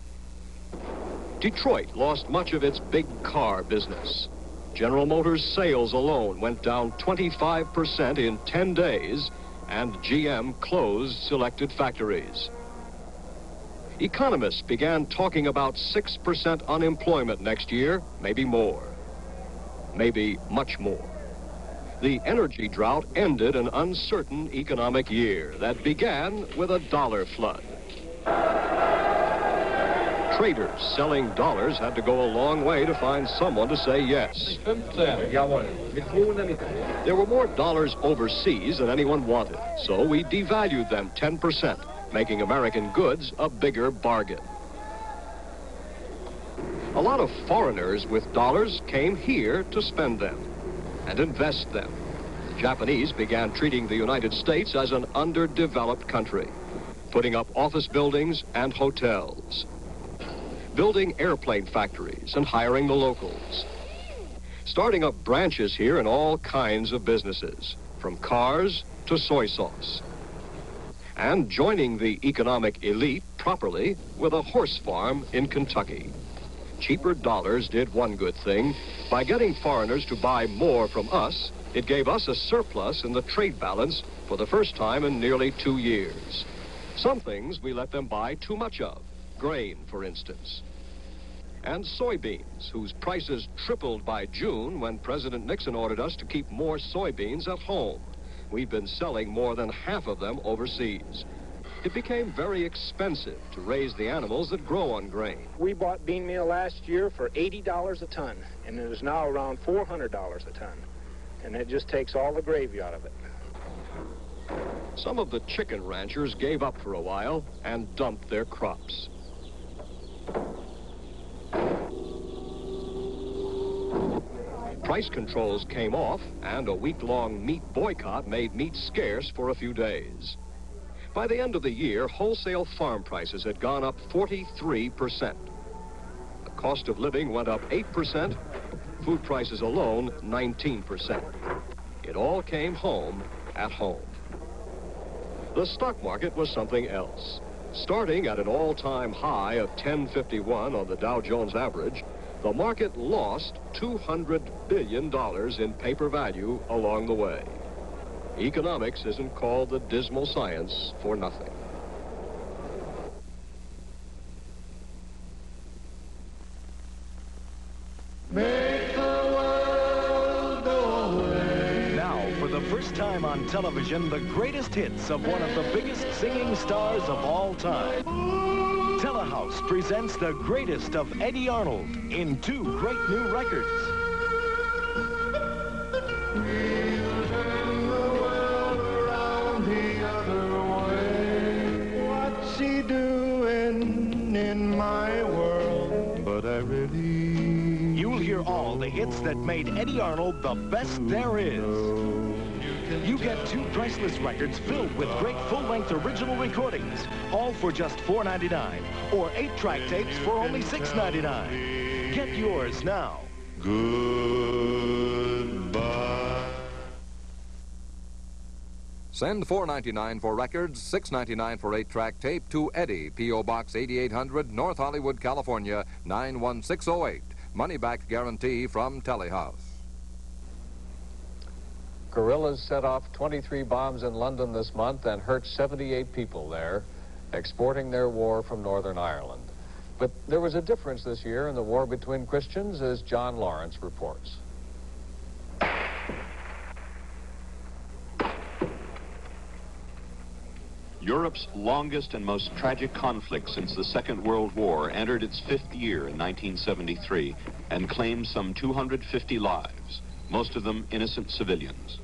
Detroit lost much of its big car business. General Motors sales alone went down 25% in 10 days, and GM closed selected factories. Economists began talking about 6% unemployment next year, maybe more, maybe much more. The energy drought ended an uncertain economic year that began with a dollar flood. Traders selling dollars had to go a long way to find someone to say yes. There were more dollars overseas than anyone wanted, so we devalued them 10%, making American goods a bigger bargain. A lot of foreigners with dollars came here to spend them and invest them. The Japanese began treating the United States as an underdeveloped country, putting up office buildings and hotels, building airplane factories and hiring the locals, starting up branches here in all kinds of businesses, from cars to soy sauce, and joining the economic elite properly with a horse farm in Kentucky. Cheaper dollars did one good thing. By getting foreigners to buy more from us, it gave us a surplus in the trade balance for the first time in nearly 2 years. Some things we let them buy too much of, grain, for instance, and soybeans, whose prices tripled by June when President Nixon ordered us to keep more soybeans at home. We've been selling more than half of them overseas. It became very expensive to raise the animals that grow on grain.
We bought bean meal last year for $80 a ton, and it is now around $400 a ton. And it just takes all the gravy out of it.
Some of the chicken ranchers gave up for a while and dumped their crops. Price controls came off, and a week-long meat boycott made meat scarce for a few days. By the end of the year, wholesale farm prices had gone up 43%. The cost of living went up 8%, food prices alone 19%. It all came home at home. The stock market was something else. Starting at an all-time high of 1051 on the Dow Jones average, the market lost $200 billion in paper value along the way. Economics isn't called the dismal science for nothing.
Make the world go away. Now, for the first time on television, the greatest hits of one of the biggest singing stars of all time. Telehouse presents the greatest of Eddie Arnold in 2 great new records. We'll turn the world around the other way. What's he doing in my world? But I really... You'll hear all the hits that made Eddie Arnold the best there is. You get 2 priceless records filled with great full-length original recordings, all for just $4.99, or 8-track tapes for only $6.99. Get yours now. Goodbye.
Send $4.99 for records, $6.99 for 8-track tape to Eddie, P.O. Box 8800, North Hollywood, California, 91608. Money-back guarantee from Telehouse.
Guerrillas set off 23 bombs in London this month and hurt 78 people there, exporting their war from Northern Ireland. But there was a difference this year in the war between Christians, as John Lawrence reports.
Europe's longest and most tragic conflict since the Second World War entered its 5th year in 1973 and claimed some 250 lives, most of them innocent civilians.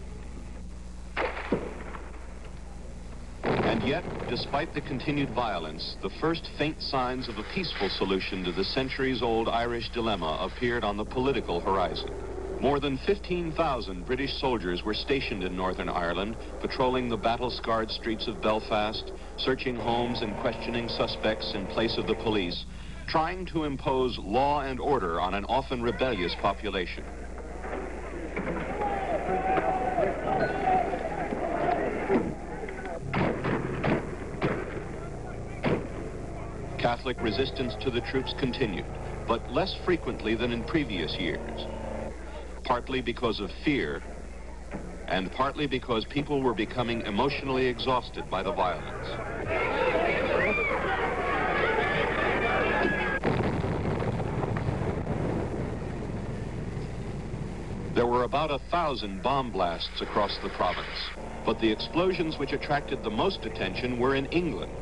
And yet, despite the continued violence, the first faint signs of a peaceful solution to the centuries-old Irish dilemma appeared on the political horizon. More than 15,000 British soldiers were stationed in Northern Ireland, patrolling the battle-scarred streets of Belfast, searching homes and questioning suspects in place of the police, trying to impose law and order on an often rebellious population. Catholic resistance to the troops continued, but less frequently than in previous years, partly because of fear, and partly because people were becoming emotionally exhausted by the violence. There were about 1,000 bomb blasts across the province, but the explosions which attracted the most attention were in England.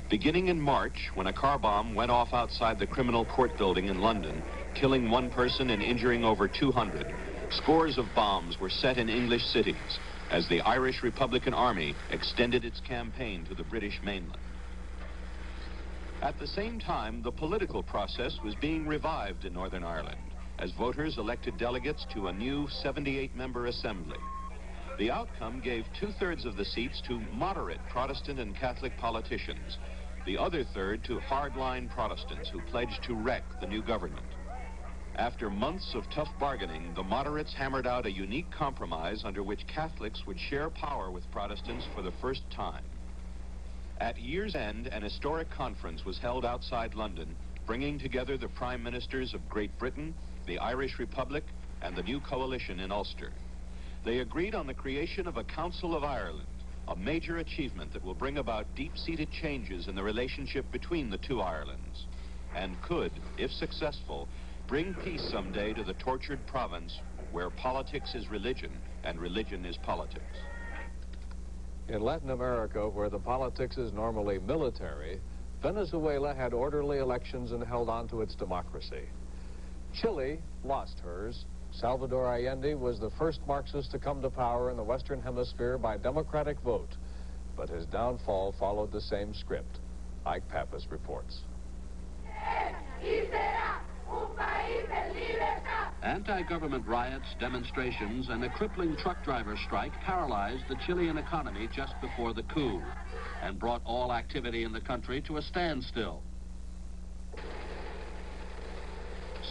Beginning in March, when a car bomb went off outside the criminal court building in London, killing 1 person and injuring over 200, scores of bombs were set in English cities as the Irish Republican Army extended its campaign to the British mainland. At the same time, the political process was being revived in Northern Ireland as voters elected delegates to a new 78-member assembly. The outcome gave 2/3 of the seats to moderate Protestant and Catholic politicians, the other third to hardline Protestants who pledged to wreck the new government. After months of tough bargaining, the moderates hammered out a unique compromise under which Catholics would share power with Protestants for the first time. At year's end, an historic conference was held outside London, bringing together the prime ministers of Great Britain, the Irish Republic, and the new coalition in Ulster. They agreed on the creation of a Council of Ireland, a major achievement that will bring about deep-seated changes in the relationship between the two Irelands, and could, if successful, bring peace someday to the tortured province where politics is religion and religion is politics.
In Latin America, where the politics is normally military, Venezuela had orderly elections and held on to its democracy. Chile lost hers. Salvador Allende was the first Marxist to come to power in the Western Hemisphere by democratic vote, but his downfall followed the same script. Ike Pappas reports.
Anti-government riots, demonstrations, and a crippling truck driver strike paralyzed the Chilean economy just before the coup and brought all activity in the country to a standstill.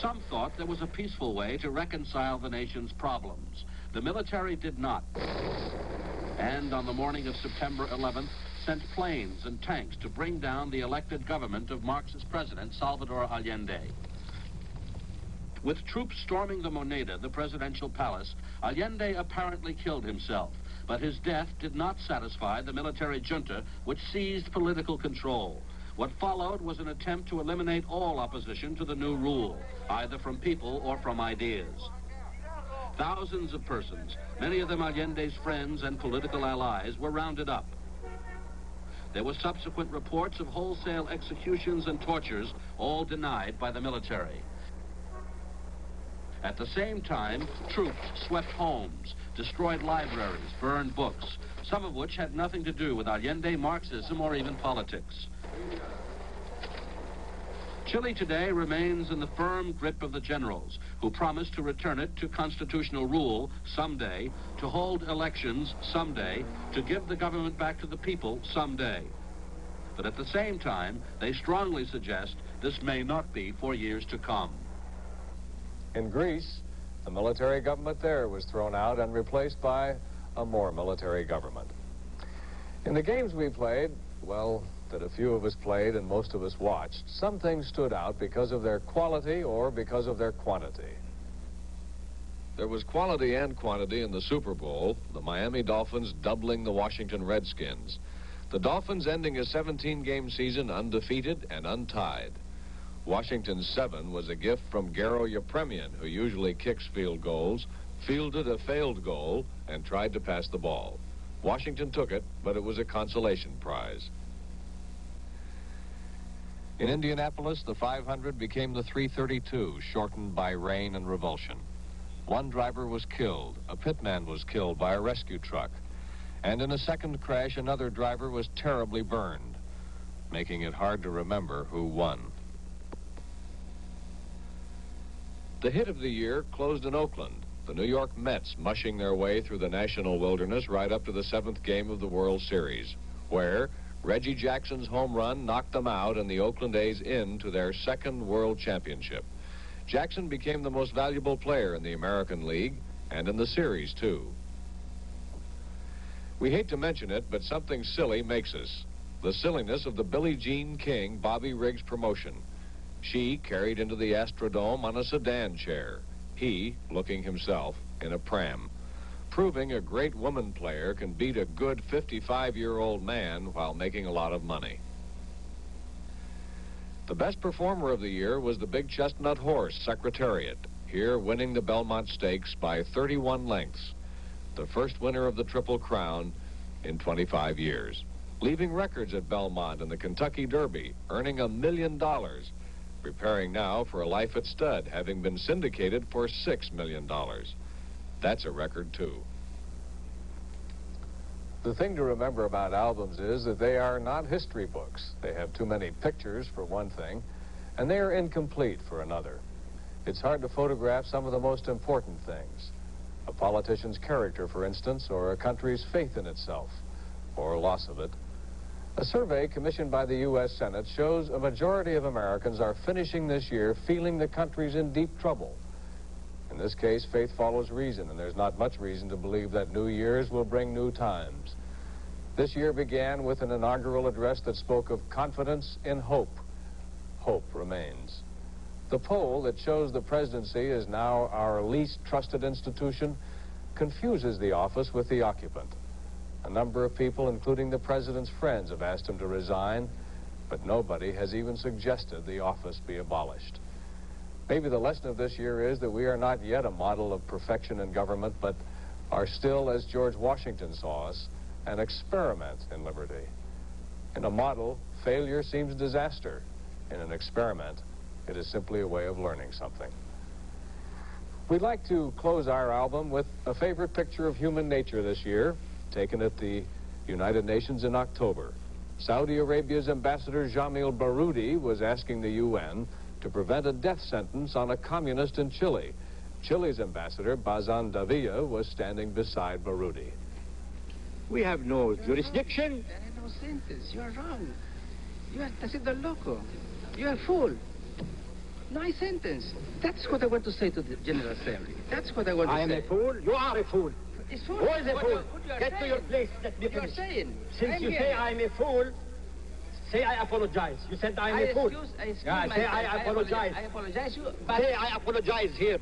Some thought there was a peaceful way to reconcile the nation's problems. The military did not. And on the morning of September 11th, sent planes and tanks to bring down the elected government of Marxist President Salvador Allende. With troops storming the Moneda, the presidential palace, Allende apparently killed himself, but his death did not satisfy the military junta, which seized political control. What followed was an attempt to eliminate all opposition to the new rule, either from people or from ideas. Thousands of persons, many of them Allende's friends and political allies, were rounded up. There were subsequent reports of wholesale executions and tortures, all denied by the military. At the same time, troops swept homes, destroyed libraries, burned books, some of which had nothing to do with Allende, Marxism, or even politics. Chile today remains in the firm grip of the generals, who promised to return it to constitutional rule someday, to hold elections someday, to give the government back to the people someday. But at the same time, they strongly suggest this may not be for years to come.
In Greece, the military government there was thrown out and replaced by a more military government. In the games we played, well, that a few of us played and most of us watched, some things stood out because of their quality or because of their quantity.
There was quality and quantity in the Super Bowl, the Miami Dolphins doubling the Washington Redskins. The Dolphins ending a 17-game season undefeated and untied. Washington's 7 was a gift from Garo Yepremian, who usually kicks field goals, fielded a failed goal, and tried to pass the ball. Washington took it, but it was a consolation prize. In Indianapolis, the 500 became the 332, shortened by rain and revulsion. One driver was killed. A pitman was killed by a rescue truck. And in a second crash, another driver was terribly burned, making it hard to remember who won. The hit of the year closed in Oakland, the New York Mets mushing their way through the national wilderness right up to the 7th game of the World Series, where Reggie Jackson's home run knocked them out and the Oakland A's into their 2nd World Championship. Jackson became the most valuable player in the American League and in the series, too. We hate to mention it, but something silly makes us. The silliness of the Billie Jean King Bobby Riggs promotion.
She carried into the Astrodome on a sedan chair. He looking himself in a pram. Proving a great woman player can beat a good 55-year-old man while making a lot of money. The best performer of the year was the big chestnut horse, Secretariat, here winning the Belmont Stakes by 31 lengths, the first winner of the Triple Crown in 25 years, leaving records at Belmont and the Kentucky Derby, earning $1 million, preparing now for a life at stud, having been syndicated for $6 million. That's a record, too. The thing to remember about albums is that they are not history books. They have too many pictures, for one thing, and they are incomplete for another. It's hard to photograph some of the most important things. A politician's character, for instance, or a country's faith in itself, or loss of it. A survey commissioned by the U.S. Senate shows a majority of Americans are finishing this year feeling the country's in deep trouble. In this case, faith follows reason, and there's not much reason to believe that New Year's will bring new times. This year began with an inaugural address that spoke of confidence in hope. Hope remains. The poll that shows the presidency is now our least trusted institution confuses the office with the occupant. A number of people, including the president's friends, have asked him to resign, but nobody has even suggested the office be abolished. Maybe the lesson of this year is that we are not yet a model of perfection in government, but are still, as George Washington saw us, an experiment in liberty. In a model, failure seems disaster. In an experiment, it is simply a way of learning something. We'd like to close our album with a favorite picture of human nature this year, taken at the United Nations in October. Saudi Arabia's Ambassador Jamil Baroudi was asking the UN to prevent a death sentence on a communist in Chile. Chile's ambassador, Bazan Davila, was standing beside Baroudi.
We have no jurisdiction.
There is no sentence. You are wrong. You are Tacido Loco. You are fool. No sentence. That's what I want to say to the General Assembly. That's what I want to say.
I am a fool. You are a fool.
It's fool.
Who is a fool?
Get
to your place. Let me finish.
You are saying.
Since you say I am a fool, say I apologize. You said I am a fool.
I excuse
yeah,
myself.
say I apologize.
I apologize you. But
say I apologize here.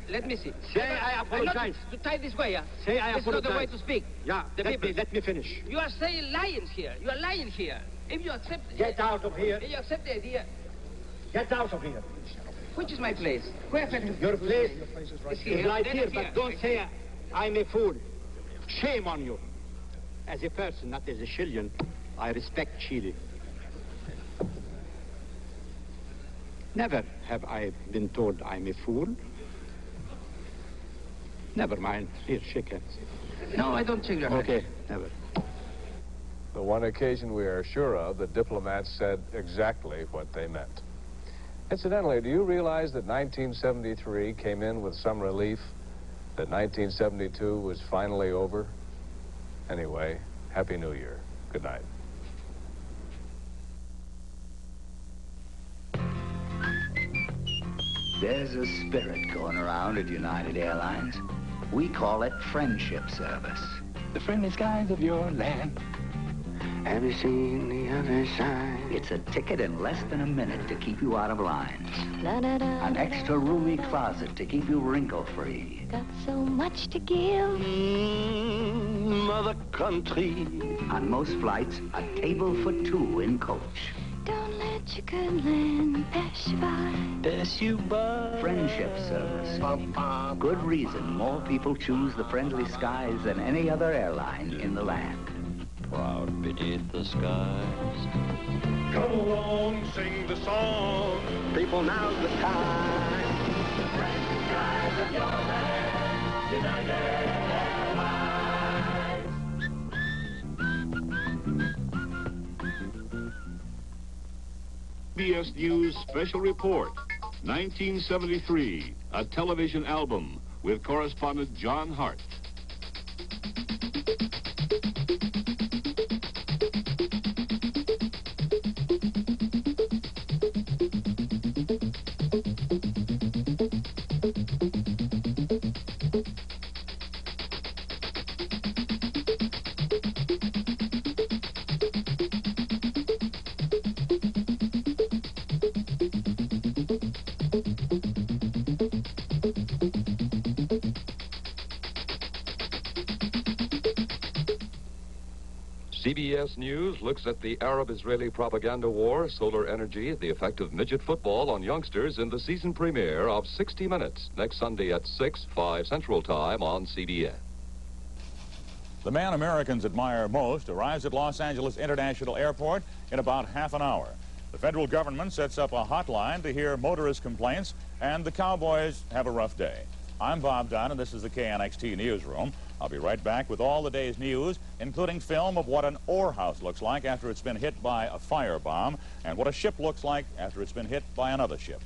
Let me see.
Say I apologize.
To tie this way, yeah?
Say I apologize.
It's not the way to speak.
Yeah, let me finish.
You are saying lions here. You are lying here. If you accept...
Get out of here.
If you accept the idea...
Get out of here.
Which is my place? Where can...
Your place
is
right here, but don't say I'm a fool. Shame on you. As a person, not as a Chilean, I respect Chile. Never have I been told I'm a fool. Never mind. Here, shake hands.
No, I don't shake your hand.
Okay, never.
The one occasion we are sure of, the diplomats said exactly what they meant. Incidentally, do you realize that 1973 came in with some relief? That 1972 was finally over? Anyway, Happy New Year. Good night.
There's a spirit going around at United Airlines. We call it friendship service. The friendly skies of your land. Have you seen the other side? It's a ticket in less than a minute to keep you out of lines. An extra roomy closet to keep you wrinkle-free.
Got so much to give.
Mother country. On most flights, a table for two in coach.
Don't let your good land pass you by.
Pass you by. Friendship service. Good reason more people choose the friendly skies than any other airline in the land.
Proud beneath the skies.
Come along, sing the song. People, now's the time. The friendly skies of your land. United
CBS News Special Report, 1973, a television album with correspondent John Hart.
CBS News looks at the Arab-Israeli propaganda war, solar energy, the effect of midget football on youngsters in the season premiere of 60 Minutes next Sunday at 6, 5 Central Time on CBS.
The man Americans admire most arrives at Los Angeles International Airport in about half an hour. The federal government sets up a hotline to hear motorist complaints, and the cowboys have a rough day. I'm Bob Dunn, and this is the KNXT Newsroom. I'll be right back with all the day's news, including film of what an ore house looks like after it's been hit by a firebomb, and what a ship looks like after it's been hit by another ship.